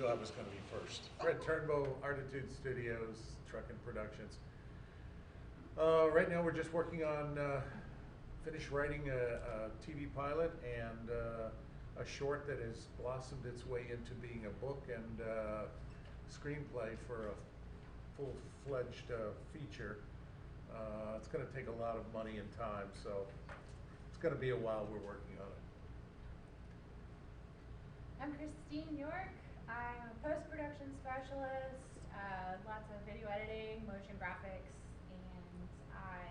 thought was going to be first. Fred Turnbow, Artitude Studios, Truckin' Productions. Right now we're just working on finished writing a TV pilot and a short that has blossomed its way into being a book and screenplay for a full-fledged feature. It's going to take a lot of money and time, so it's going to be a while we're working on it. I'm Christine York. I'm a post-production specialist, lots of video editing, motion graphics, and I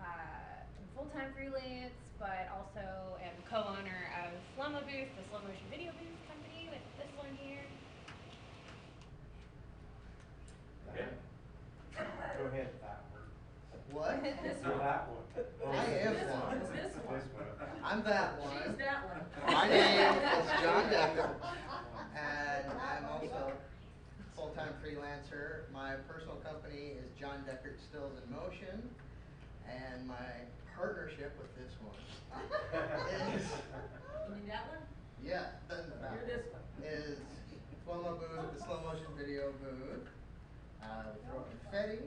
am full-time freelance, but also am co-owner of Slow-Mo Booth, the slow motion video booth company with this one here. Go ahead, that one. What? You're that one. I am one. This one. I'm that one. She's that one. My name is John Decker, and I'm also a full-time freelancer. My personal company is John Deckard Stills in Motion, and my partnership with this one is... You mean that one? Yeah, then You're this one. is Slow-Mo Booth, the slow motion video booth. We throw confetti.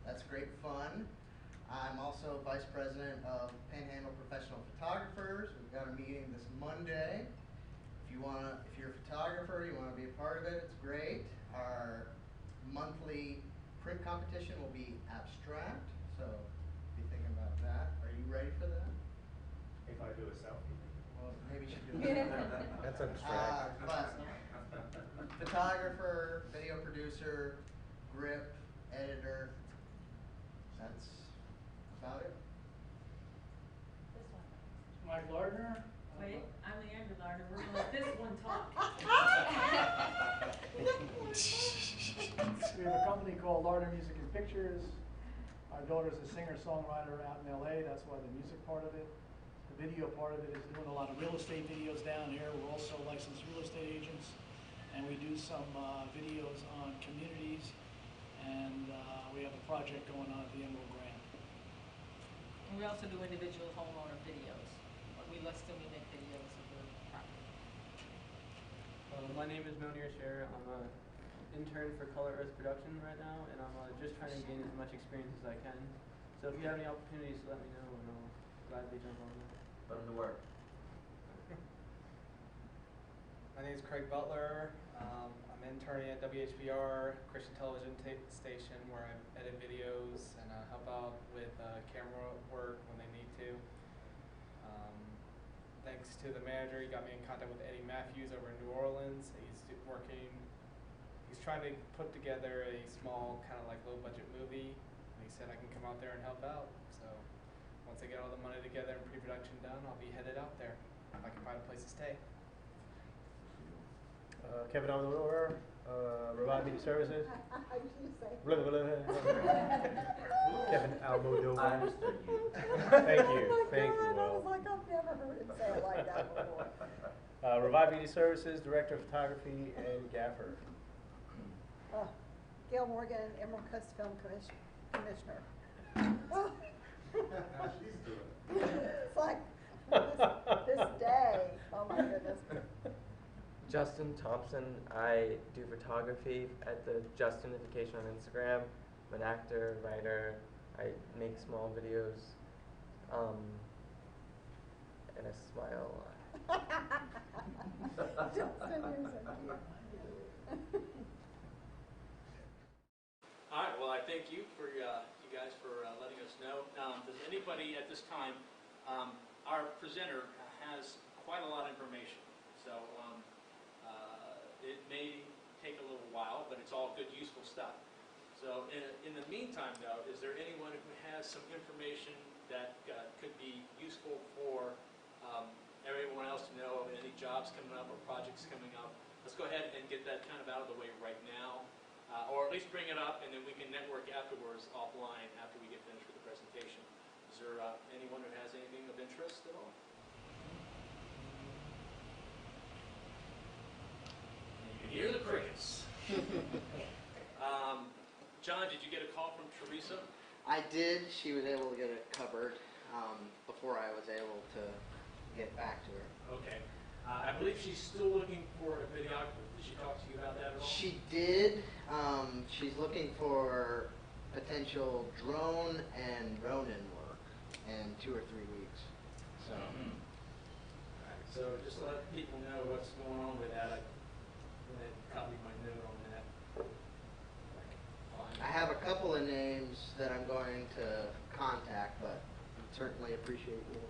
That's great fun. I'm also vice president of Panhandle Professional Photographers. We've got a meeting this Monday. If you're a photographer, you want to be a part of it, it's great. Our monthly print competition will be abstract, so be thinking about that. Are you ready for that? If I do a selfie. Well, maybe you should do it. That's abstract. But photographer, video producer, grip, editor, that's about it. This one. Mike Lardner. Wait, I'm Leandra Lardner. We're going to let this one talk. We have a company called Lardner Music and Pictures. Our daughter's a singer-songwriter out in LA. That's why the music part of it. The video part of it is doing a lot of real estate videos down here. We're also licensed real estate agents, and we do some videos on communities. And we have a project going on at the Emerald Grand. And we also do individual homeowner videos. We list and we make videos of the property. My name is Monir Sher. I'm an intern for Color Earth Production right now, and I'm just trying to gain as much experience as I can. So if you have any opportunities, let me know, and I'll gladly jump on them. Put them to work. My name is Craig Butler. I'm interning at WHBR, Christian television station, where I edit videos and help out with camera work when they need to. Thanks to the manager, he got me in contact with Eddie Matthews over in New Orleans. He's trying to put together a small, kind of like low budget movie, and he said I can come out there and help out. So once I get all the money together and pre-production done, I'll be headed out there if I can find a place to stay. Kevin Almodóvar, Revive Media Services. I was going to say. Kevin Almodóvar. I understood you. Thank you. Oh my Thank God, you, I was Will. like, I've never heard him say it like that before. Revive Media Services, Director of Photography, and Gaffer. Gail Morgan, Emerald Coast Film Commissioner. Now she's doing it. It's like this day. Oh my goodness. Justin Thompson. I do photography at the Justinification on Instagram. I'm an actor, writer. I make small videos, and I smile a lot. Justin, you're so cute. All right. Well, I thank you for you guys for letting us know. Does anybody at this time? Our presenter has quite a lot of information, so. It may take a little while, but it's all good, useful stuff. So in the meantime, though, is there anyone who has some information that could be useful for everyone else to know of any jobs coming up or projects coming up? Let's go ahead and get that kind of out of the way right now, or at least bring it up, and then we can network afterwards offline after we get finished with the presentation. Is there anyone who has anything of interest at all? Hear the crickets. John, did you get a call from Teresa? I did. She was able to get it covered before I was able to get back to her. Okay. I believe she's still looking for a videographer. Did she talk to you about that at all? She did. She's looking for potential drone and Ronin work in 2 or 3 weeks. So. Mm-hmm. Alright, so just to let people know what's going on with that, I copy my note on that. I have a couple of names that I'm going to contact, but certainly appreciate you.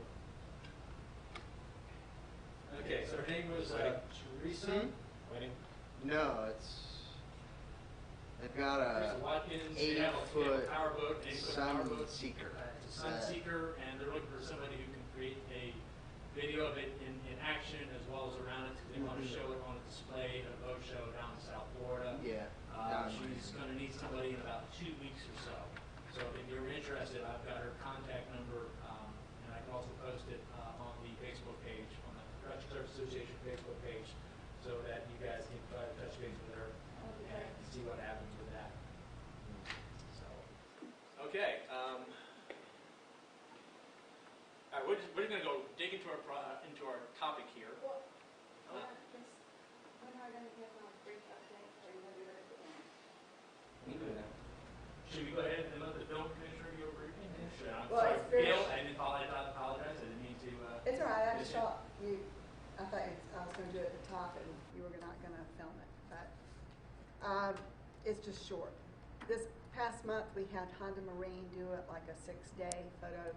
Okay, so her name was Teresa. Hmm? Wedding? No, they've got Teresa a Watkins. They have a 8-foot powerboat. Sunseeker. It's a Sunseeker, and they're looking for somebody who can create a video of it in action as well as around it. They want to show it on a display at a boat show down in South Florida. Yeah. She's going to need somebody in about 2 weeks or so. So if you're interested, I've got her contact number, and I can also post it on the Facebook page, on the Production Service Association Facebook page, so that you guys can try to touch base with her and see what happens with that. So, okay. All right, we're going to go dig into our topic here. Well, when are we going to give a brief update? Are you going to do it at the end? We can do that. Should we go ahead and let the film commissioner give a briefing? Should I? Well, Sorry, it's very Gail, sh- I didn't apologize. I didn't mean to. It's all right. I Yes, just thought you. I thought I was going to do it at the top, and you were not going to film it. But it's just short. This past month, we had Honda Marine do it like a 6-day photo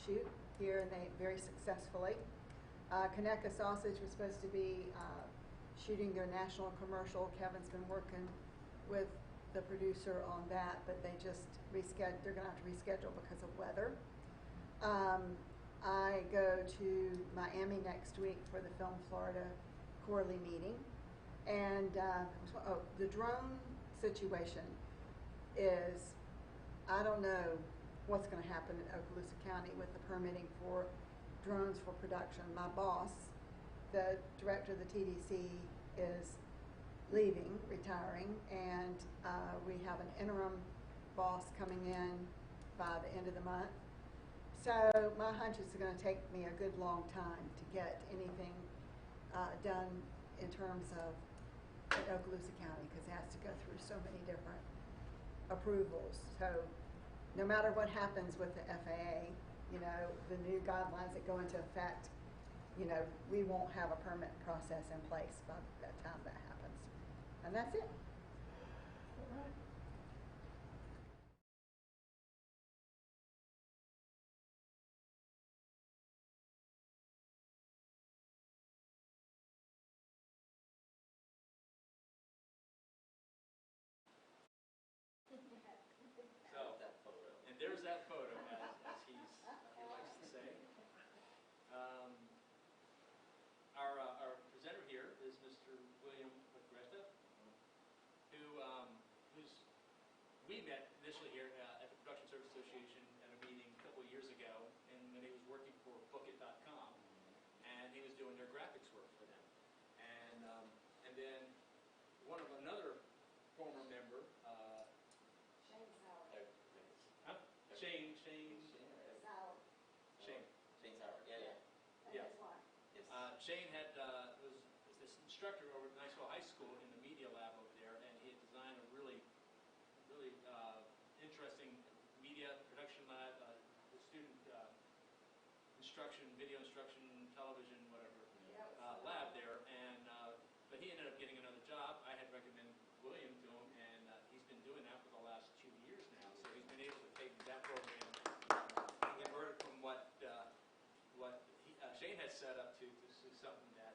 shoot here, and they very successfully. Kaneka Sausage was supposed to be shooting their national commercial. Kevin's been working with the producer on that, but they just rescheduled. They're going to have to reschedule because of weather. I go to Miami next week for the Film Florida quarterly meeting, and the drone situation is, I don't know what's going to happen in Okaloosa County with the permitting for drones for production. My boss, the director of the TDC, is leaving, retiring, and we have an interim boss coming in by the end of the month. So my hunch is it's going to take me a good long time to get anything done in terms of Okaloosa County, because it has to go through so many different approvals. So no matter what happens with the FAA, the new guidelines that go into effect, we won't have a permit process in place by the time that happens. And that's it. All right. So, and there's that photo, as he likes to say. Our presenter here is Mr. William Legarreta, we met initially here at the Production Service Association at a meeting a couple of years ago, and when he was working for Bookit.com, and he was doing their graphics work for them. And then another former member, Shane Sauer, yeah. Shane was this instructor over at Niceville High School in the media lab over there, and he had designed a really interesting media production lab, student instruction, video instruction, television, whatever, lab there. And but he ended up getting another job. I had recommended William to him, and he's been doing that for the last 2 years now. So he's been able to take that program and convert it from what Shane had set up to something that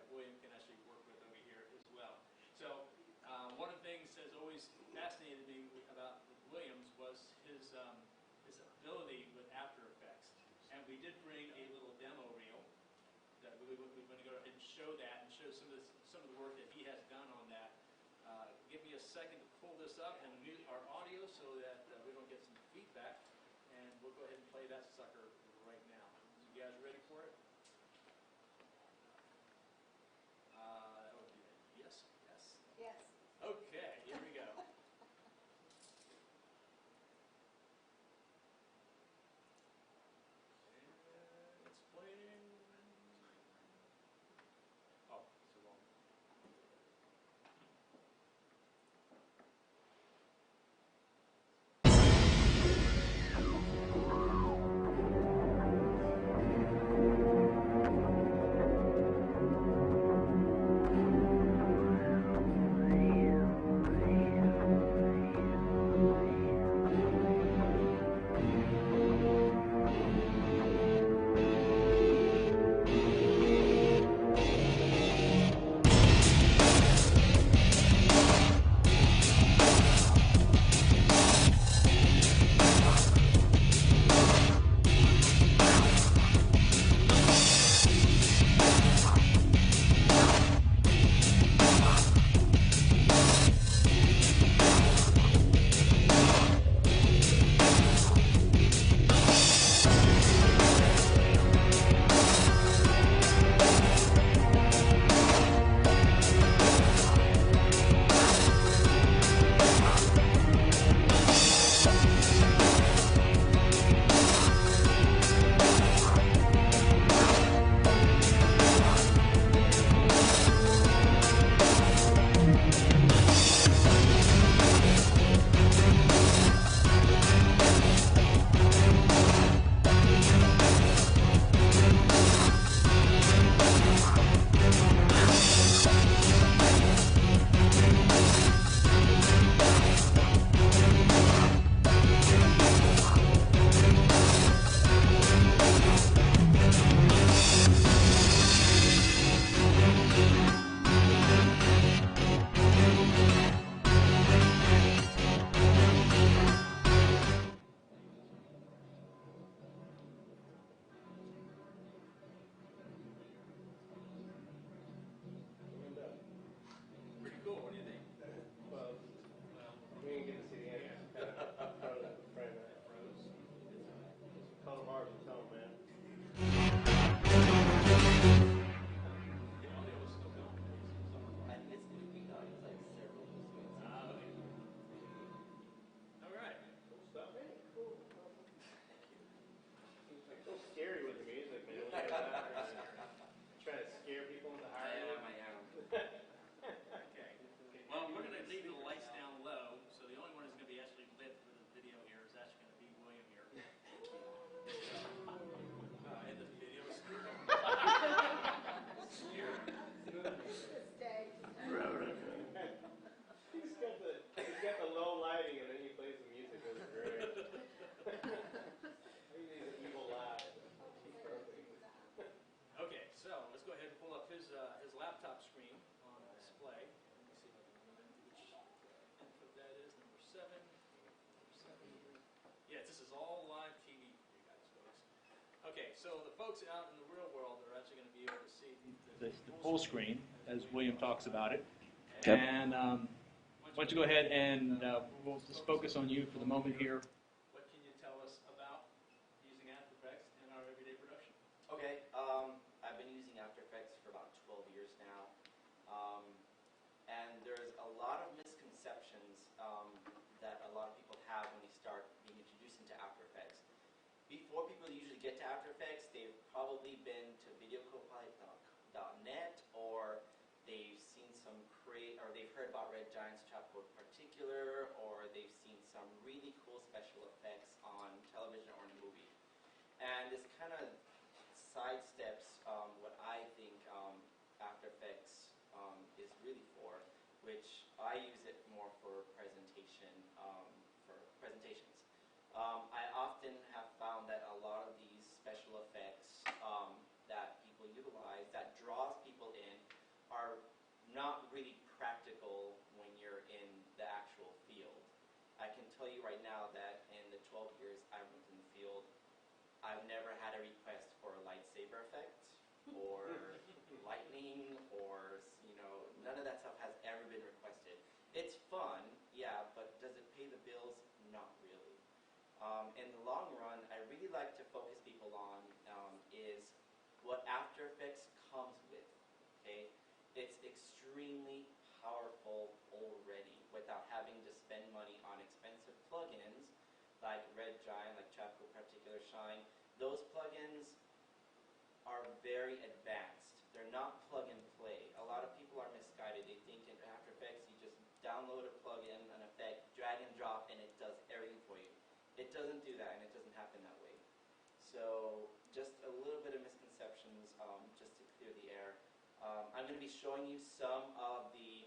William can actually work with over here as well. So one of the things that's always fascinated me about Williams was his ability with After Effects. And we did bring a little demo reel that we're going to go ahead and show that and show some of the work that he has done on that. Give me a second to pull this up and mute our audio so that we don't get some feedback. And we'll go ahead and play that sucker right now. You guys ready for it? That would be it. Yes. Yes. Okay, here we go. And it's playing. Tell them ours, tell them, man. The audio is still going. I think it's looping now. It's like several loops. Oh, okay. All right. Cool stuff. Really cool. You're so scary with the music, man. Look at that. Trying to scare people into hiring you. I am. Okay. Well, we're going to leave the lights down low, so the only one who's going to be actually lit for the video here is actually going to be William here. And the video is Stay. He's got the low lighting and then he plays the music. That's great. He's an evil laugh. Okay, so let's go ahead and pull up his laptop screen on display. Let me see if I can remember which input that is, number 7. Yes, this is all live TV for you guys, folks. Okay, so the folks out in the real world are actually going to be able to see the full screen, as William talks about it. Yep. And why don't you go ahead and we'll just focus on you for the moment here. What can you tell us about using After Effects in our everyday production? Okay, I've been using After Effects for about 12 years now, and there's a lot of misconceptions that a lot of people have when they start being introduced into After Effects. Before people usually get to After Effects, they've probably been to videocopilot.net, or they've seen or they've heard about Red Giant's Chapcode Particular, or they've seen some really cool special effects on television or in a movie. And this kind of sidesteps what I think After Effects is really for, which I use it more for presentations. I often have found that a lot of these special effects that people utilize, that draws people in, are not really practical when you're in the actual field. I can tell you right now that in the 12 years I've been in the field, I've never had a request for a lightsaber effect, or lightning, or, none of that stuff has ever been requested. It's fun, yeah, but does it pay the bills? Not really. In the long run, I really like to focus people on is what After Effects comes with, okay? It's extremely powerful already without having to spend money on expensive plugins like Red Giant, like Chapcode Particular Shine. Those plugins are very advanced. They're not plug and play. A lot of people are misguided. They think in After Effects you just download a plugin, an effect, drag and drop, and it does everything for you. It doesn't do that, and it doesn't happen that way. So just a little bit of misconceptions, just to clear the air. I'm going to be showing you some of the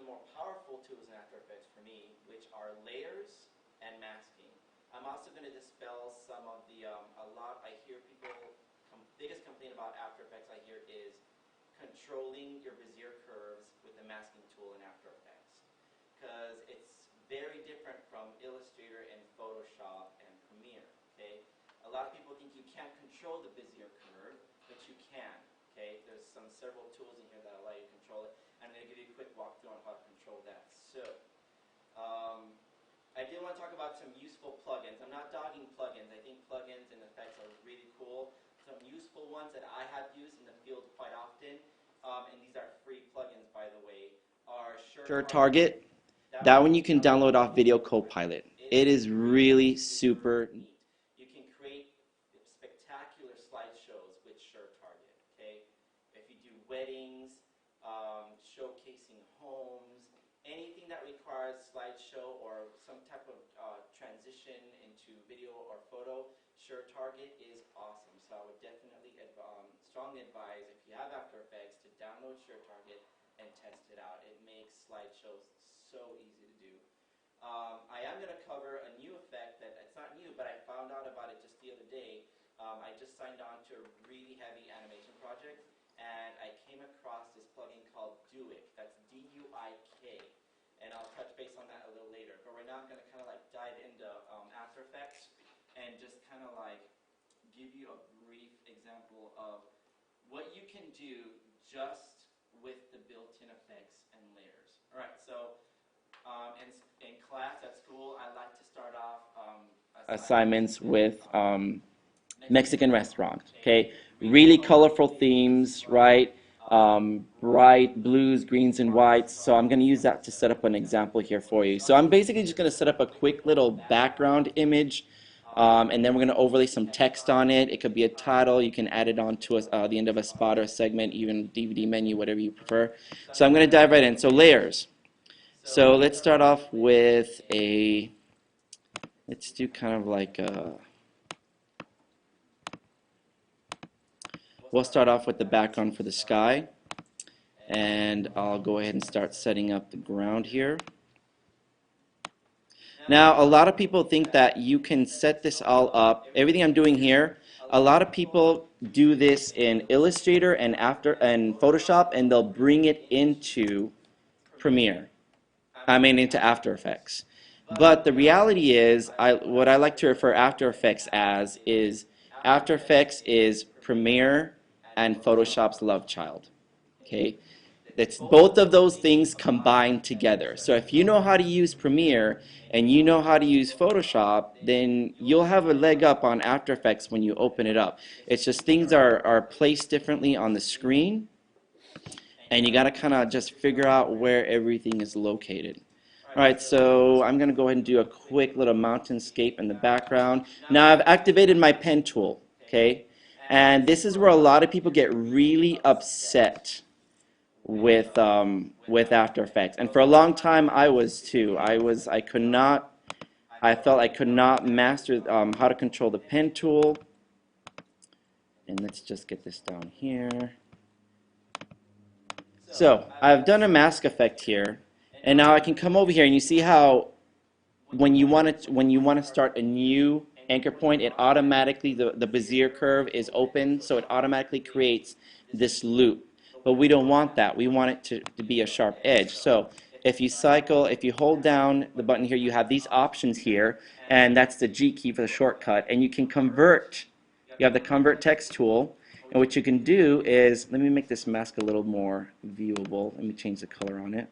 more powerful tools in After Effects for me, which are layers and masking. I'm also going to dispel some of the I hear people biggest complaint about After Effects I hear is controlling your Bezier curves with the masking tool in After Effects, because it's very different from Illustrator and Photoshop and Premiere. Okay. A lot of people think you can't control the Bezier curve, but you can. Okay, there's several tools in here that allow you to control it. I'm going to give you a quick walkthrough on how to control that. So, I did want to talk about some useful plugins. I'm not dogging plugins. I think plugins and effects are really cool. Some useful ones that I have used in the field quite often, and these are free plugins, by the way, are Sure Target. That one you can download off Video Copilot. It is really super neat. You can create spectacular slideshows with Sure Target. Okay, if you do weddings, showcasing homes, anything that requires slideshow or some type of transition into video or photo, Sure Target is awesome. So I would definitely strongly advise, if you have After Effects, to download Sure Target and test it out. It makes slideshows so easy to do. I am going to cover a new effect that, it's not new, but I found out about it just the other day. I just signed on to a really heavy animation project, and I came across this plugin called Duik. That's D-U-I-K. And I'll touch base on that a little later. But right now I'm going to kind of like dive into After Effects and just kind of like give you a brief example of what you can do just with the built-in effects and layers. All right, so in class at school, I like to start off assignments with Mexican restaurant. Okay, really colorful themes, right? Bright blues, greens, and whites. So I'm going to use that to set up an example here for you. So I'm basically just going to set up a quick little background image, and then we're going to overlay some text on it. It could be a title. You can add it on to the end of a spot or a segment, even DVD menu, whatever you prefer. So I'm going to dive right in. So layers. So let's start off with let's do kind of like we'll start off with the background for the sky, and I'll go ahead and start setting up the ground here. Now, a lot of people think that you can set this all up. Everything I'm doing here, a lot of people do this in Illustrator and Photoshop, and they'll bring it into into After Effects. But the reality is, what I like to refer After Effects as is After Effects is Premiere and Photoshop's love child. Okay, that's both of those things combined together. So if you know how to use Premiere and you know how to use Photoshop, then you'll have a leg up on After Effects when you open it up. It's just things are placed differently on the screen, and you got to kind of just figure out where everything is located. Alright, so I'm going to go ahead and do a quick little mountainscape in the background. Now I've activated my pen tool, okay? And this is where a lot of people get really upset with After Effects. And for a long time I was too. I felt I could not master how to control the pen tool. And let's just get this down here. So I've done a mask effect here, and now I can come over here and you see how when you want to start a new anchor point, it automatically the Bezier curve is open, so it automatically creates this loop. But we don't want that. We want it to be a sharp edge. So if you hold down the button here, you have these options here, and that's the G key for the shortcut, and you can convert. You have the convert text tool, and what you can do is, let me make this mask a little more viewable. Let me change the color on it.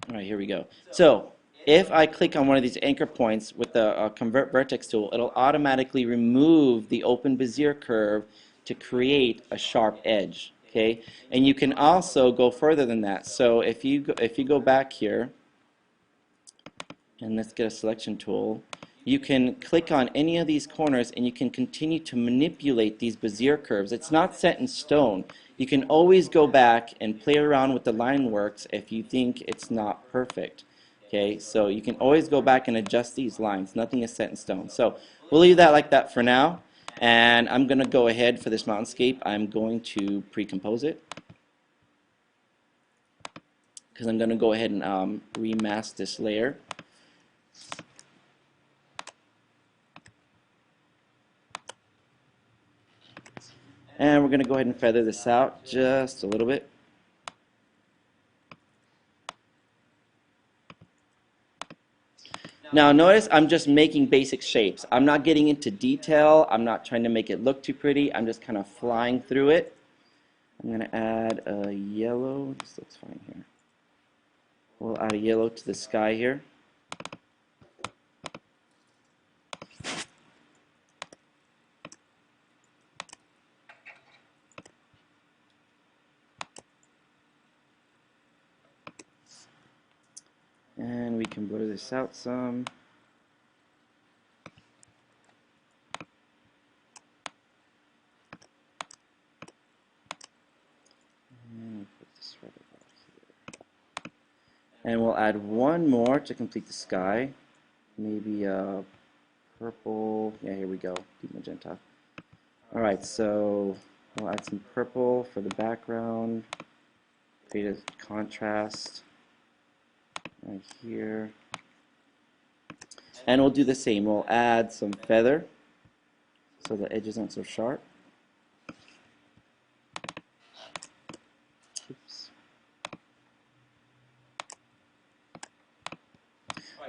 All right, here we go. So if I click on one of these anchor points with the Convert Vertex tool, it'll automatically remove the open Bezier curve to create a sharp edge. Okay, and you can also go further than that. So if you go back here, and let's get a selection tool, you can click on any of these corners and you can continue to manipulate these Bezier curves. It's not set in stone. You can always go back and play around with the line works if you think it's not perfect. Okay, so you can always go back and adjust these lines. Nothing is set in stone. So we'll leave that like that for now. And I'm going to go ahead for this mountainscape. I'm going to pre-compose it, because I'm going to go ahead and remask this layer. And we're going to go ahead and feather this out just a little bit. Now notice I'm just making basic shapes. I'm not getting into detail. I'm not trying to make it look too pretty. I'm just kind of flying through it. I'm going to add a yellow. This looks fine here. We'll add a yellow to the sky here. And we can blur this out some. And put this right about here. And we'll add one more to complete the sky. Maybe a purple. Yeah, here we go. Deep magenta. Alright, so we'll add some purple for the background. Create a contrast right here. And we'll do the same. We'll add some feather so the edges aren't so sharp. Oops.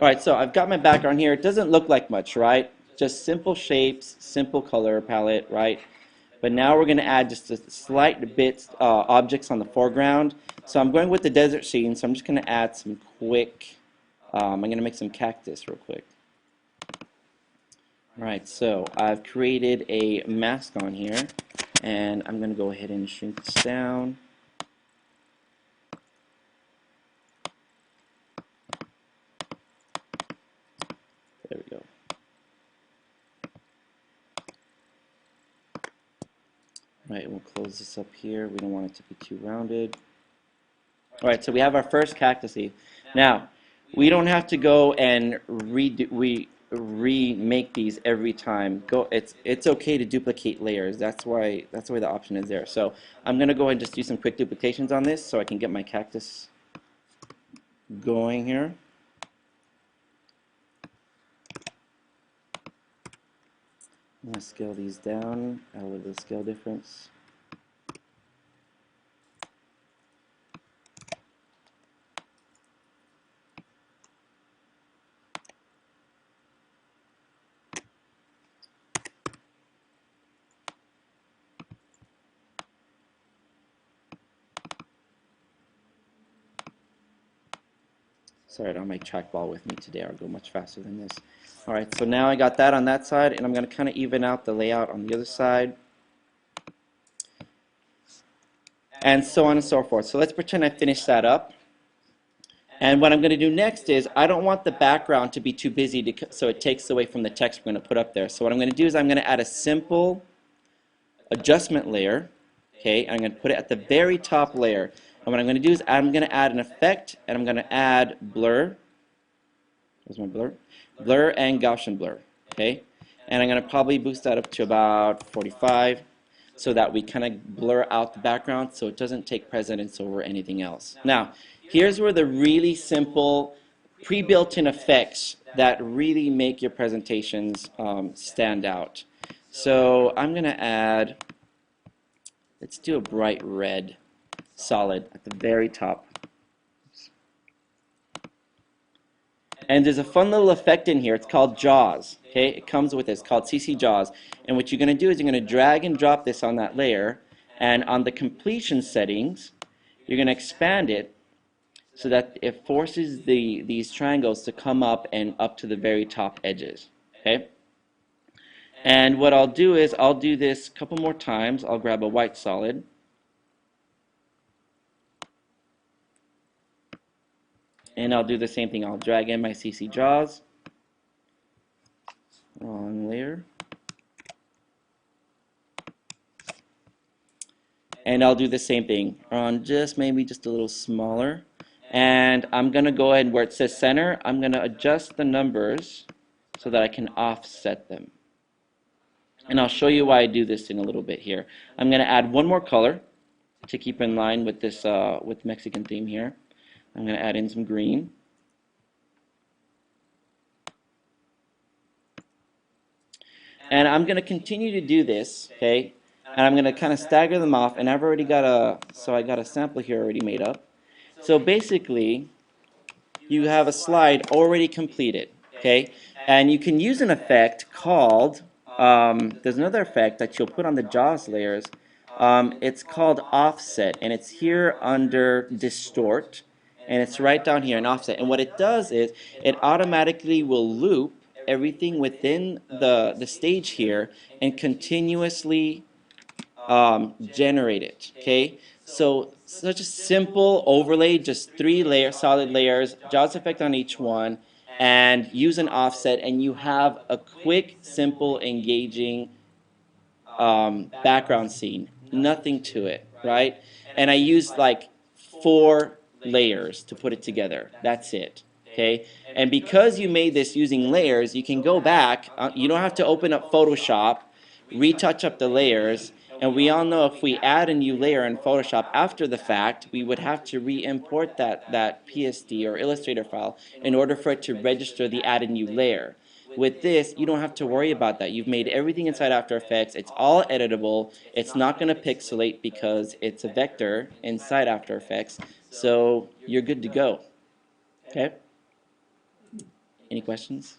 Alright, so I've got my background here. It doesn't look like much, right? Just simple shapes, simple color palette, right? But now we're going to add just a slight bits, objects on the foreground. So I'm going with the desert scene, so I'm just going to add some quick I'm going to make some cactus real quick. Alright, so I've created a mask on here, and I'm going to go ahead and shrink this down. There we go. Alright, we'll close this up here. We don't want it to be too rounded. Alright, so we have our first cactus leaf. Now, we don't have to go and remake these every time. It's okay to duplicate layers. That's why the option is there. So I'm going to go ahead and just do some quick duplications on this so I can get my cactus going here. I'm going to scale these down, add a little bit of scale difference. Sorry, I don't have my trackball with me today. I'll go much faster than this. Alright, so now I got that on that side, and I'm going to kind of even out the layout on the other side. And so on and so forth. So let's pretend I finished that up. And what I'm going to do next is, I don't want the background to be too busy so it takes away from the text we're going to put up there. So what I'm going to do is I'm going to add a simple adjustment layer. Okay, and I'm going to put it at the very top layer. And what I'm going to do is I'm going to add an effect, and I'm going to add blur. There's my blur. Blur and Gaussian blur. Okay, and I'm going to probably boost that up to about 45 so that we kind of blur out the background so it doesn't take precedence over anything else. Now, here's where the really simple pre-built-in effects that really make your presentations stand out. So I'm going to add, let's do a bright red solid at the very top. And there's a fun little effect in here. It's called Jaws. Okay, it comes with this. It's called CC Jaws. And what you're going to do is you're going to drag and drop this on that layer, and on the completion settings, you're going to expand it so that it forces these triangles to come up and up to the very top edges. Okay. And what I'll do is I'll do this a couple more times. I'll grab a white solid. And I'll do the same thing. I'll drag in my CC Jaws. Wrong layer. And I'll do the same thing on maybe just a little smaller. And I'm going to go ahead where it says center, I'm going to adjust the numbers so that I can offset them. And I'll show you why I do this in a little bit here. I'm going to add one more color to keep in line with this with Mexican theme here. I'm going to add in some green. And I'm going to continue to do this, okay? And I'm going to kind of stagger them off, and I've already got I got a sample here already made up. So basically, you have a slide already completed, okay? And you can use an effect called, there's another effect that you'll put on the Jaws layers. It's called offset, and it's here under distort, and it's right down here in offset. And what it does is it automatically will loop everything within the stage here and continuously generate it. Okay, so such a simple overlay, just 3 solid layers, Jaws effect on each one, and use an offset, and you have a quick, simple, engaging background scene. Nothing to it, right? And I used like 4 layers to put it together. That's it. Okay, and because you made this using layers, you can go back. You don't have to open up Photoshop, retouch up the layers. And we all know if we add a new layer in Photoshop after the fact, we would have to re-import that PSD or Illustrator file in order for it to register the added new layer. With this, you don't have to worry about that. You've made everything inside After Effects. It's all editable. It's not going to pixelate because it's a vector inside After Effects. So you're good to go. Okay? Any questions?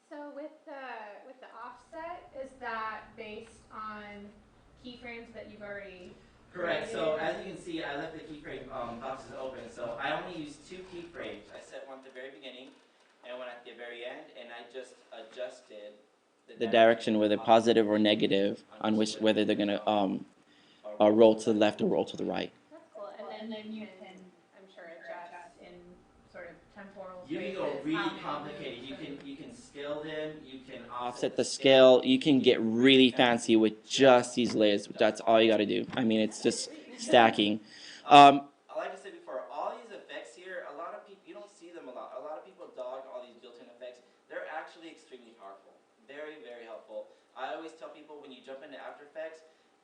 So with the offset, is that based on keyframes that you've already Correct. So as you can see, I left the keyframe boxes open. So I only used 2 keyframes. I set one at the very beginning and one at the very end, and I just adjusted The direction, whether positive or negative, on which whether they're gonna roll to the left or roll to the right. That's cool. And then you can, I'm sure, adjust in sort of temporal You can spaces. go really how they complicated. move. You can scale them. You can Offset the scale. You can get really fancy with just these layers. That's all you got to do. I mean, it's just stacking. Like I said before, all these effects here, a lot of people, you don't see them a lot. A lot of people dog all these built-in effects. They're actually extremely powerful. Very, very helpful. I always tell people when you jump into After Effects,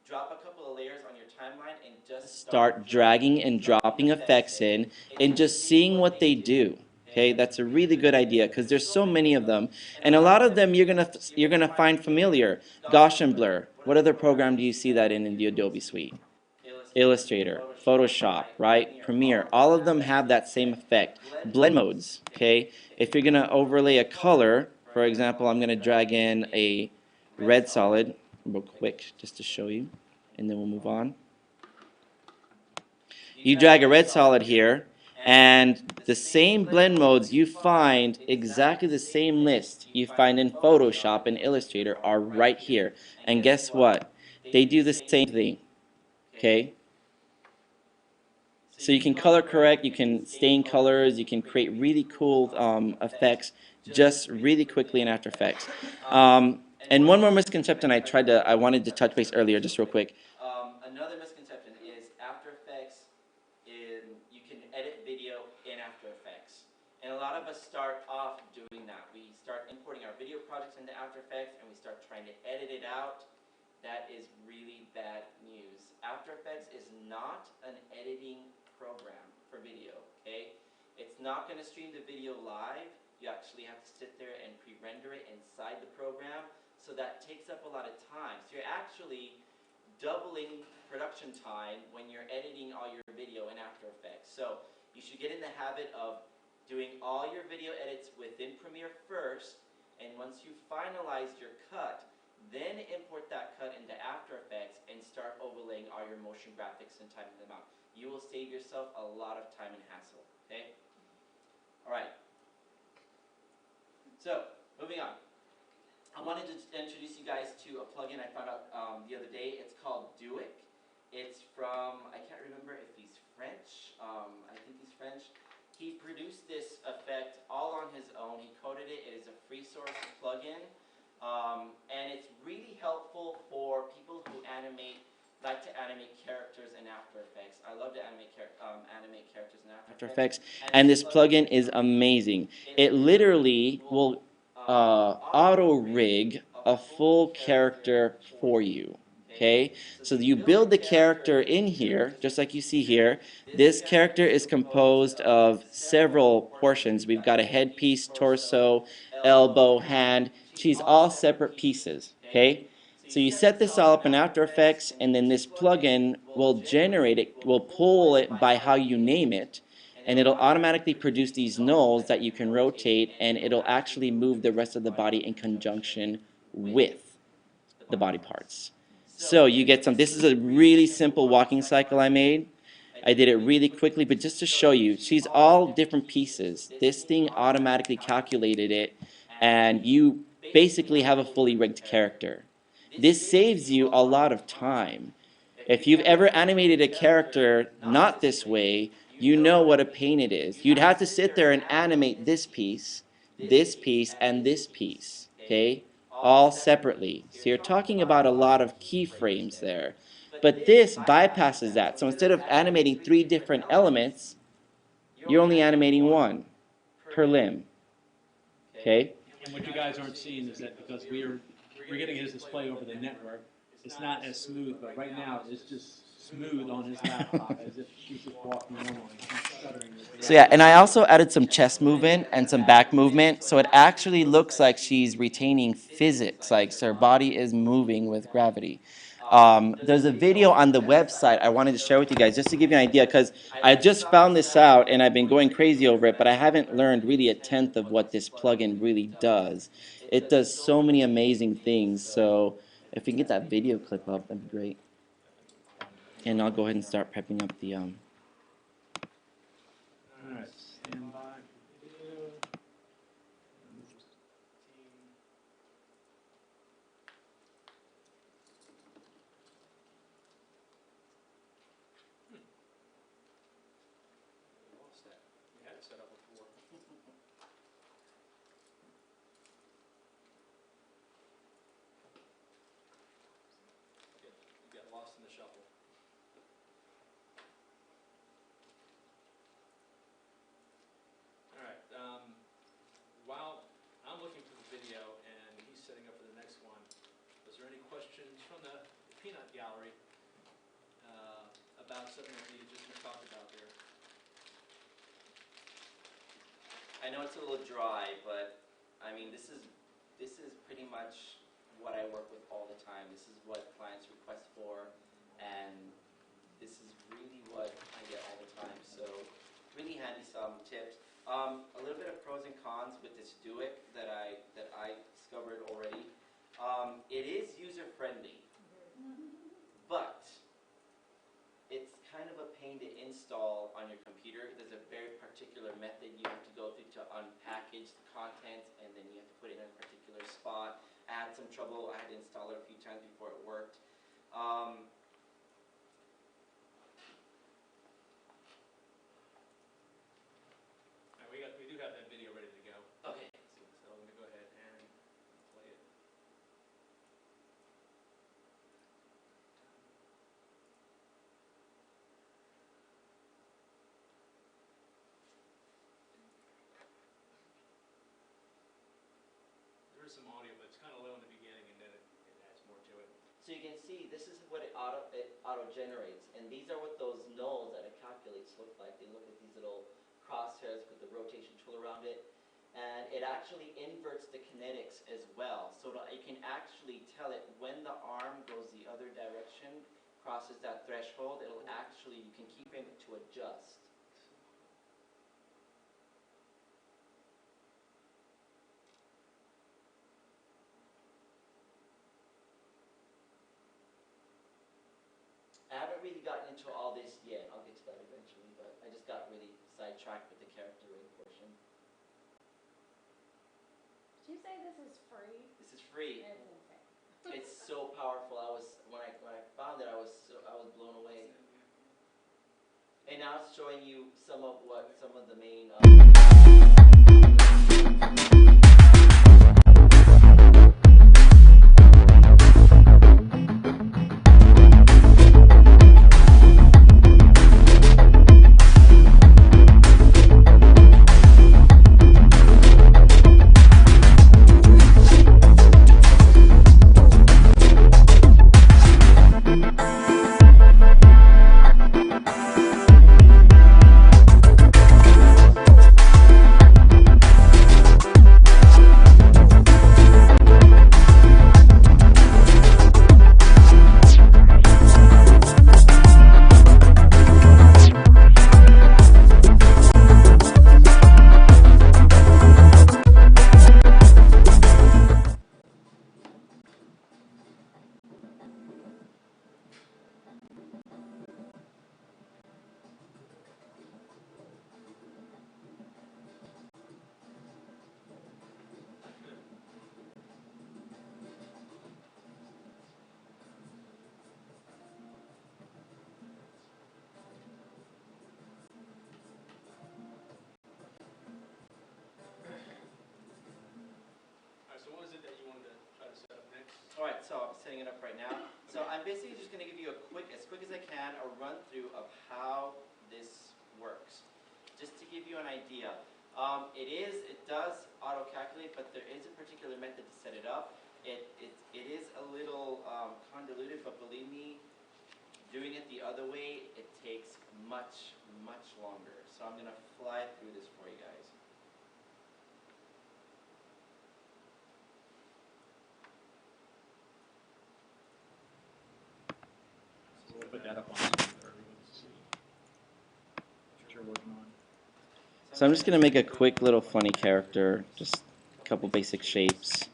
drop a couple of layers on your timeline and just Start dragging and dropping effects in and just seeing what they do. Okay, that's a really good idea because there's so many of them, and a lot of them you're gonna find familiar. Gaussian blur. What other program do you see that in the Adobe suite? Illustrator, Photoshop, right? Premiere. All of them have that same effect. Blend modes. Okay, if you're gonna overlay a color, for example, I'm gonna drag in a red solid real quick just to show you, and then we'll move on. You drag a red solid here, and the same blend modes you find, exactly the same list you find in Photoshop and Illustrator are right here. And guess what? They do the same thing. Okay? So you can color correct, you can stain colors, you can create really cool effects just really quickly in After Effects. And one more misconception I wanted to touch base earlier, just real quick. Another misconception is After Effects, you can edit video in After Effects. And a lot of us start off doing that. We start importing our video projects into After Effects and we start trying to edit it out. That is really bad news. After Effects is not an editing program for video, okay? It's not going to stream the video live. You actually have to sit there and pre-render it inside the program. So that takes up a lot of time. So you're actually doubling production time when you're editing all your video in After Effects. So you should get in the habit of doing all your video edits within Premiere first, and once you've finalized your cut, then import that cut into After Effects and start overlaying all your motion graphics and typing them out. You will save yourself a lot of time and hassle, okay? Alright. So, moving on. I wanted to introduce you guys to a plugin I found out the other day. It's called Duic. It's from, I can't remember if he's French. I think he's French. He produced this effect all on his own. He coded it. It is a free source plugin. And it's really helpful for people who like to animate characters in After Effects. I love to animate characters in After Effects. And this plugin is amazing. It literally will auto-rig a full character for you. Okay, so you build the character in here, just like you see here. This character is composed of several portions. We've got a headpiece, torso, elbow, hand. She's all separate pieces. Okay, so you set this all up in After Effects, and then this plugin will generate it, will pull it by how you name it, and it'll automatically produce these nulls that you can rotate, and it'll actually move the rest of the body in conjunction with the body parts. So you get some, this is a really simple walking cycle I made. I did it really quickly, but just to show you, she's all different pieces. This thing automatically calculated it, and you basically have a fully rigged character. This saves you a lot of time. If you've ever animated a character not this way, you know what a pain it is. You'd have to sit there and animate this piece, and this piece, okay? All separately. So you're talking about a lot of keyframes there. But this bypasses that. So instead of animating 3 different elements, you're only animating 1 per limb. Okay? And what you guys aren't seeing is that because we're getting his display over the network, it's not as smooth, but right now it's just smooth on his laptop as if he's just walking normally. He's stuttering. So yeah, and I also added some chest movement and some back movement, so it actually looks like she's retaining physics, like her body is moving with gravity. There's a video on the website I wanted to share with you guys just to give you an idea, because I just found this out and I've been going crazy over it, but I haven't learned really a tenth of what this plugin really does. It does so many amazing things, so if we can get that video clip up, that'd be great. And I'll go ahead and start prepping up the Alright, stand by. Video. We lost that. We had it set up before. Get lost in the shuffle. Alright, while I'm looking for the video and he's setting up for the next one, was there any questions from the peanut gallery about something that we just talked about there? I know it's a little dry, but I mean, this is pretty much what I work with all the time. This is what clients request for, and this is really what I get all the time. So, really handy some tips. A little bit of pros and cons with this Do It that I discovered already. It is user friendly, but it's kind of a pain to install on your computer. There's a very particular method you have to go through to unpackage the content, and then you have to put it in a particular spot. I had some trouble. I had to install it a few times before it worked. We do have that video ready to go. Okay. So I'm going to go ahead and play it. There is some audio, but it's kind of low in the beginning, and then it adds more to it. So you can see this is what it auto generates, and these are what those nulls that it calculates look like. They look like these little crosshairs with the rotation tool around it, and it actually inverts the kinetics as well, so that you can actually tell it when the arm goes the other direction, crosses that threshold. It'll actually, you can keep it to adjust. I haven't really gotten into all this yet. I'll get to that eventually, but I just got really sidetracked with the character ring portion. Did you say this is free? This is free. It's insane. It's so powerful. When I found it, I was blown away. And now it's showing you some of the main. Alright, so I'm setting it up right now. So I'm basically just going to give you as quick as I can, a run through of how this works. Just to give you an idea. It does auto-calculate, but there is a particular method to set it up. It is a little convoluted, but believe me, doing it the other way, it takes much, much longer. So I'm going to fly through this for you guys. We'll put that up on screen for everyone to see what you're working on. So I'm just going to make a quick little funny character, just a couple basic shapes.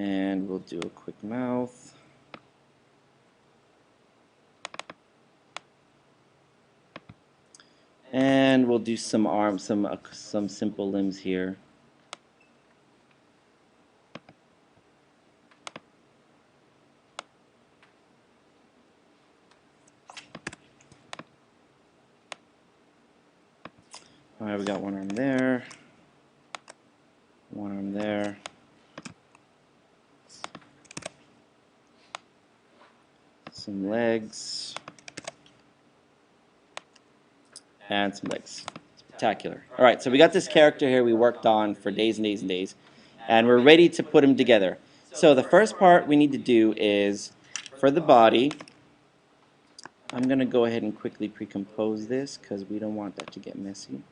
And we'll do a quick mouth. And we'll do some arms, some simple limbs here. All right, we got one arm there, one arm there. Some legs. And some legs. Spectacular. All right, so we got this character here we worked on for days and days and days, and we're ready to put him together. So the first part we need to do is, for the body, I'm going to go ahead and quickly pre-compose this because we don't want that to get messy.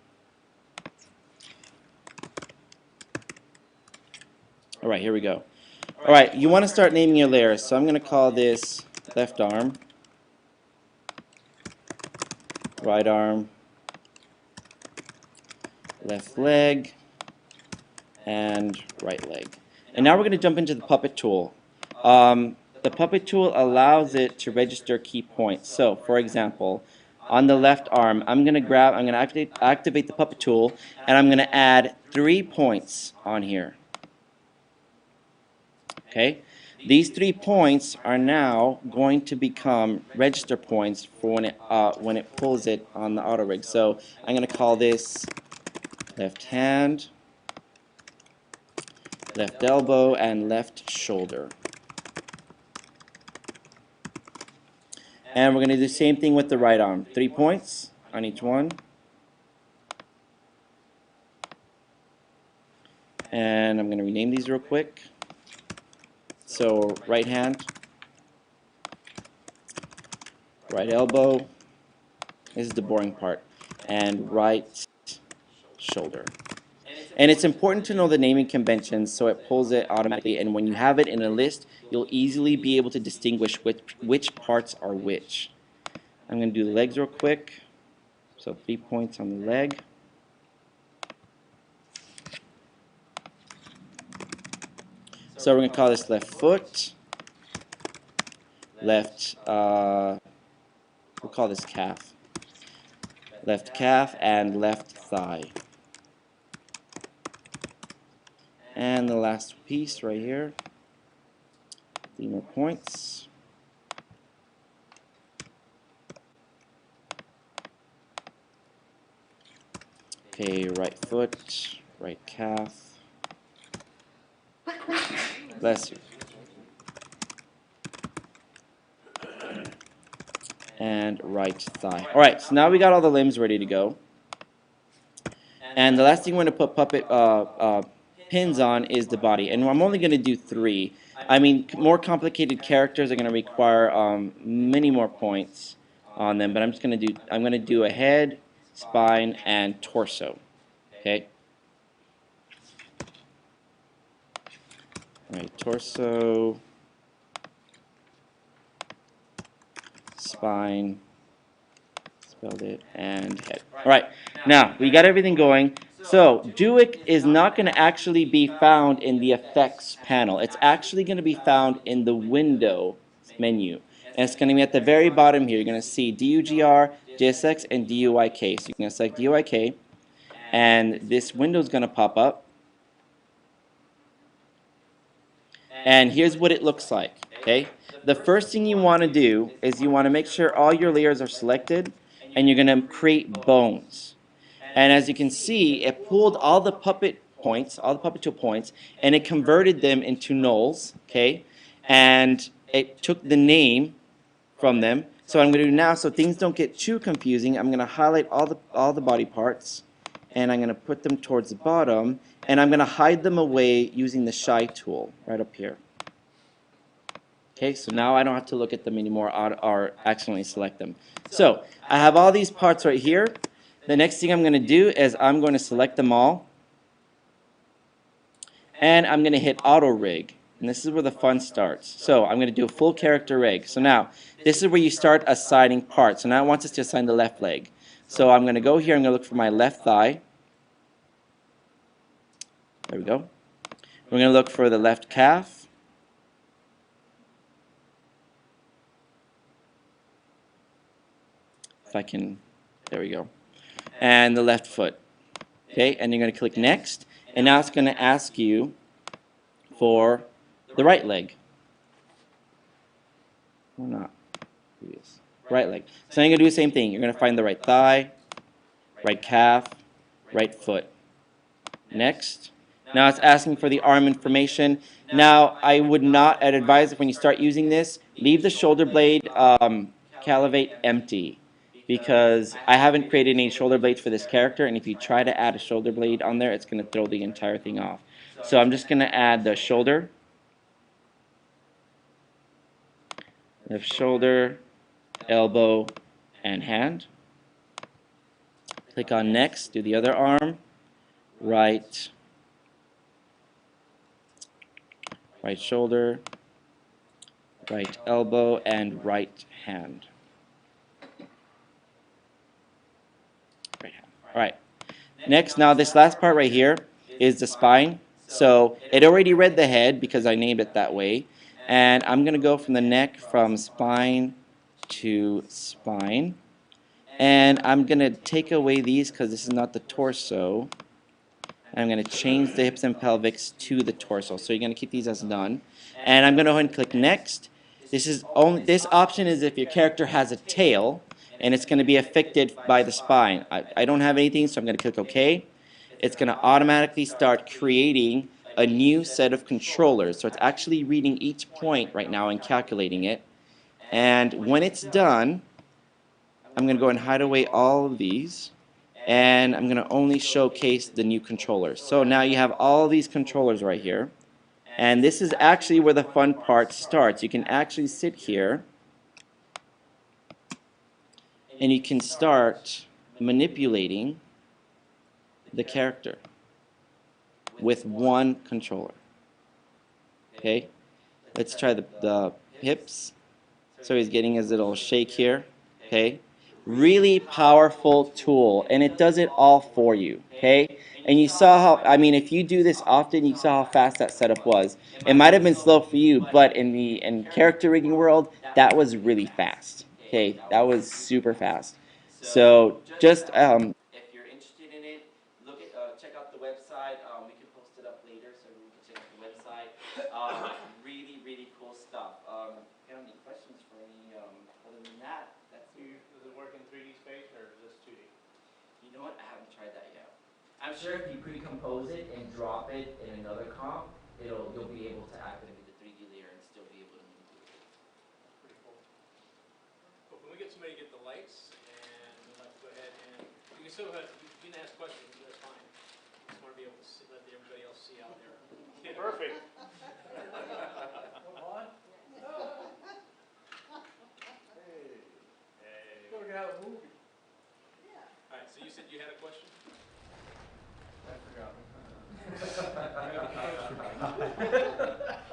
All right, here we go. All right, you want to start naming your layers, so I'm going to call this left arm, right arm, left leg, and right leg. And now we're going to jump into the puppet tool. The puppet tool allows it to register key points. So, for example, on the left arm, I'm going to activate the puppet tool, and I'm going to add 3 points on here. Okay? These 3 points are now going to become register points for when it pulls it on the auto rig. So I'm going to call this left hand, left elbow, and left shoulder. And we're going to do the same thing with the right arm. 3 points on each one. And I'm going to rename these real quick. So right hand, right elbow, this is the boring part, and right shoulder. And it's important to know the naming conventions so it pulls it automatically, and when you have it in a list, you'll easily be able to distinguish which parts are which. I'm going to do the legs real quick. So 3 points on the leg. So we're going to call this left foot, left, we'll call this calf. Left calf and left thigh. And the last piece right here, 3 more points. Okay, right foot, right calf. Bless you. And right thigh. All right, so now we got all the limbs ready to go. And the last thing we're going to put puppet pins on is the body. And I'm only going to do 3. I mean, more complicated characters are going to require many more points on them. But I'm going to do a head, spine, and torso. Okay. All right, torso, spine, spelled it, and head. All right, now we got everything going. So Duick is not going to actually be found in the effects panel. It's actually going to be found in the window menu. And it's going to be at the very bottom here. You're going to see DUGR, JSX, and DUIK. So you're going to select DUIK, and this window is going to pop up. And here's what it looks like. Okay, the first thing you want to do is you want to make sure all your layers are selected, and you're going to create bones. And as you can see, it pulled all the puppet points, all the puppet tool points, and it converted them into nulls. Okay, and it took the name from them. So what I'm going to do now, so things don't get too confusing, I'm going to highlight all the body parts, and I'm going to put them towards the bottom, and I'm going to hide them away using the Shy tool right up here. Okay, so now I don't have to look at them anymore or accidentally select them. So I have all these parts right here. The next thing I'm going to do is I'm going to select them all, and I'm going to hit Auto Rig. And this is where the fun starts. So I'm going to do a full character rig. So now this is where you start assigning parts. So now it wants us to assign the left leg. So I'm going to go here. I'm going to look for my left thigh. There we go. We're going to look for the left calf. if I can, there we go, and the left foot. Okay, and you're going to click next, and now it's going to ask you for the right leg. Or not. Previous. Right leg. So now you're going to do the same thing. You're going to find the right thigh, right calf, right foot. Next. Now it's asking for the arm information. Now I would not, I'd advise if when you start using this, leave the shoulder blade calivate empty, because I haven't created any shoulder blades for this character, and if you try to add a shoulder blade on there, it's going to throw the entire thing off. So I'm just going to add the shoulder, left shoulder, elbow, and hand. Click on next, do the other arm, right shoulder, right elbow, and right hand. Right hand. All right. Next, now this last part right here is the spine. So it already read the head because I named it that way. And I'm going to go from the neck from spine to spine. And I'm going to take away these because this is not the torso. I'm going to change the hips and pelvics to the torso. So you're going to keep these as none. And I'm going to go ahead and click next. This option is if your character has a tail, and it's going to be affected by the spine. I don't have anything, so I'm going to click OK. It's going to automatically start creating a new set of controllers. So it's actually reading each point right now and calculating it. And when it's done, I'm going to go and hide away all of these. And I'm going to only showcase the new controllers. So now you have all these controllers right here. And this is actually where the fun part starts. You can actually sit here and you can start manipulating the character with one controller. Okay? Let's try the hips. So he's getting his little shake here. Okay? Really powerful tool, and it does it all for you. Okay? And you saw how, I mean, if you do this often, you saw how fast that setup was. It might have been slow for you, but in character rigging world, that was really fast. Okay? That was super fast. So just if you're interested in it, check out the website. We can post it up later so everyone can check out the website. Really, really cool stuff. Got any questions for me? Other than that, that's it. Does it work in 3D space or just 2D? You know what? I haven't tried that yet. I'm sure if you pre-compose it and drop it in another comp, you'll be able to activate the 3D layer and still be able to manipulate it. Pretty cool. But when we get somebody to get the lights, and we'd like to go ahead and you can still have, you can ask questions, that's fine. Just want to be able to let everybody else see out there. Perfect. Come on. Hey. We're gonna have a movie. All right, so you said you had a question? I forgot.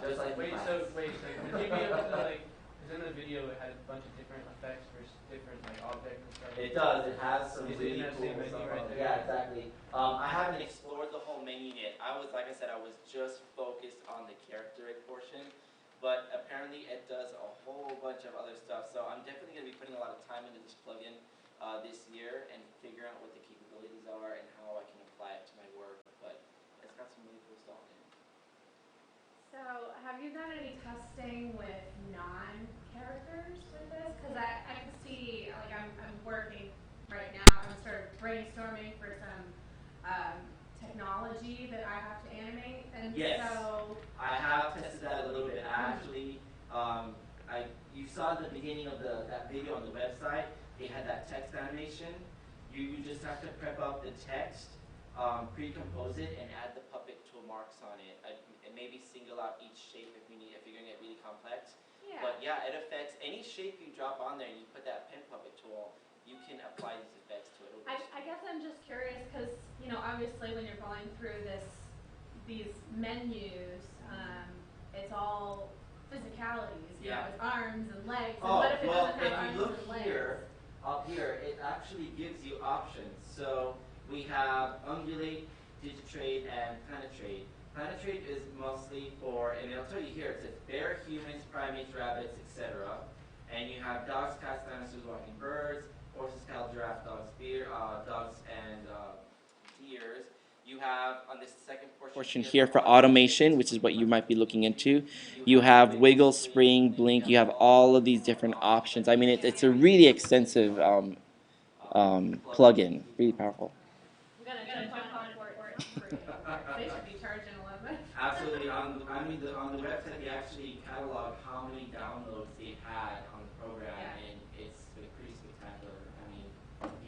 Just like Wait, so would you be able to like, because in the video it had a bunch of different effects for different like objects and stuff. It does. It has some Is it really in that cool same menu stuff. right there? Yeah, exactly. I haven't explored the whole menu yet. Like I said, I was just focused on the character rig portion, but apparently it does a whole bunch of other stuff. So I'm definitely going to be putting a lot of time into this plugin this year and figuring out what the capabilities are and how I can apply it to my work. But it's got some really cool stuff in it. So, have you done any testing with non-characters with this? Because I can see, like, I'm working right now. I'm sort of brainstorming for some technology that I have to animate, and Yes. so I have tested that a little bit. Actually, you saw the beginning of that video on the website. They had that text animation. You just have to prep out the text, pre-compose it, and add the puppet tool marks on it. And maybe single out each shape if you're going to get really complex. yeah. But yeah, it affects any shape you drop on there and you put that pen puppet tool, you can apply these effects to it. I guess I'm just curious because, you know, obviously when you're going through these menus, it's all physicalities. You know, it's arms and legs. And what if it doesn't have arms and legs? Up here, it actually gives you options. So we have ungulate, digitrate, and penetrate. Penetrate is mostly for, and it'll tell you here, it says bear, humans, primates, rabbits, etc. And you have dogs, cats, dinosaurs, walking birds, horses, cattle, giraffe, dogs, dogs and deers. You have on this second Portion here for automation, which is what you might be looking into. You have wiggle, spring, blink. You have all of these different options. I mean, it's a really extensive plugin, really powerful. I'm gonna jump on it for it's not free. They should be charging a little bit. Absolutely. On the website, they actually catalog how many downloads they've had on the program, and it's been pretty spectacular. I mean,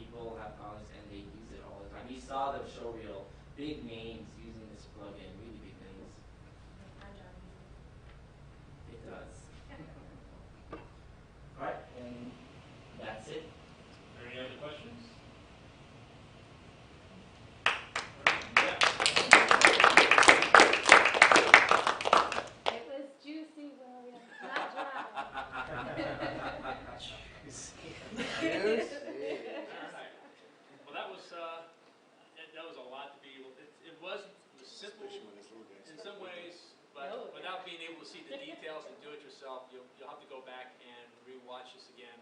people have gone and they use it all the time. You saw them show reel, big names using this plugin, really big names. It does. All right, and that's it. Any other questions? It was juicy, William, not dry. Juicy. Alright. Well, that was a lot to be able. It was simple in some ways, but without being able to see the details and do it yourself, you'll have to go back and rewatch this again,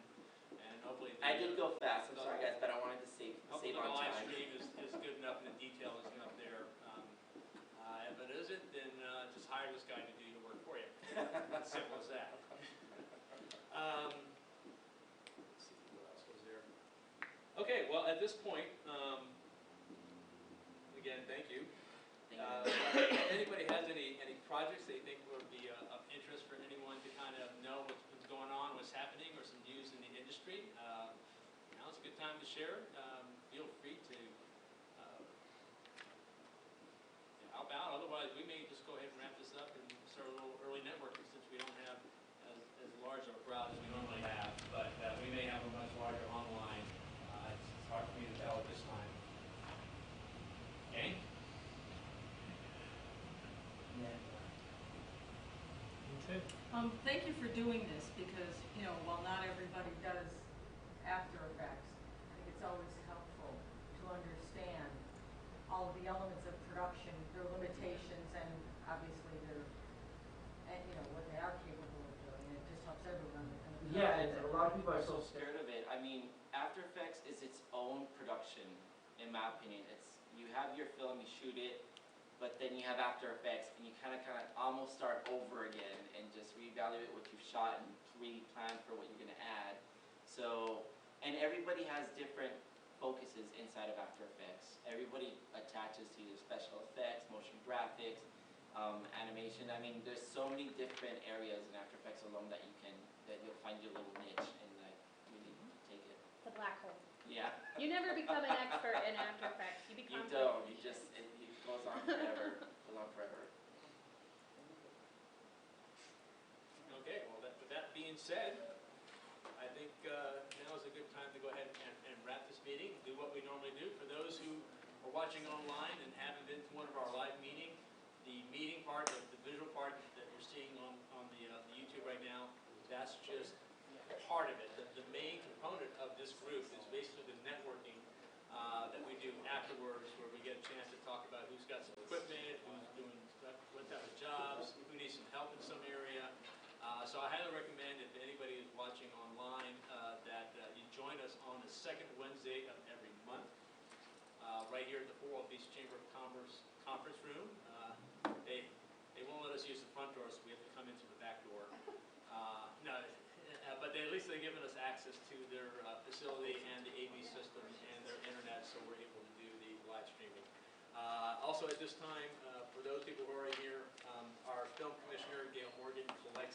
and hopefully. I did go fast. I'm sorry, guys, but I wanted to save Hopefully on the live time. stream is good enough and the detail is enough there. If it isn't, then just hire this guy to do your work for you. As simple as that. Let's see what else was there. Okay, well at this point, again, thank you. If anybody has any projects they think would be of interest for anyone to kind of know what's going on, what's happening, or some news in the industry, now's a good time to share. Feel free to help out. Otherwise, we may just go ahead and wrap this up and start a little early networking since we don't have as large of a crowd as we normally have. But we may have a much larger online. It's hard for me to tell at this time. Okay? Thank you for doing this because, you know, while not everybody does After Effects, I think it's always helpful to understand all of the elements of production, their limitations, and obviously and you know, what they are capable of doing. And it just helps everyone. Yeah, and a lot of people are so scared of it. I mean, After Effects is its own production, in my opinion. You have your film, you shoot it, but then you have After Effects, and you kind of almost start over again and just reevaluate what you've shot and re-plan for what you're going to add. So, and everybody has different focuses inside of After Effects. Everybody attaches to either special effects, motion graphics, animation. I mean, there's so many different areas in After Effects alone that you'll find your little niche and like really take it. It's a black hole. Yeah. You never become an expert in After Effects. You become. You don't. You just it goes on forever. Goes on forever. Okay, well, with that being said, I think now is a good time to go ahead and wrap this meeting, do what we normally do. For those who are watching online and haven't been to one of our live meetings, the meeting part, the visual part that you're seeing on the YouTube right now, that's just part of it. The main component of this group is basically the networking that we do afterwards, where we get a chance to talk about who's got some equipment, who's doing what type of jobs, who needs some help in some area. So I highly recommend, if anybody is watching online, that you join us on the second Wednesday of every month, right here at the 4 Beach Chamber of Commerce conference room. They won't let us use the front door, so we have to come into the back door. But at least they've given us access to their facility and the AV system and their internet, so we're able to do the live streaming. Also at this time, for those people who are already here, our film commissioner, Gail Morgan, would like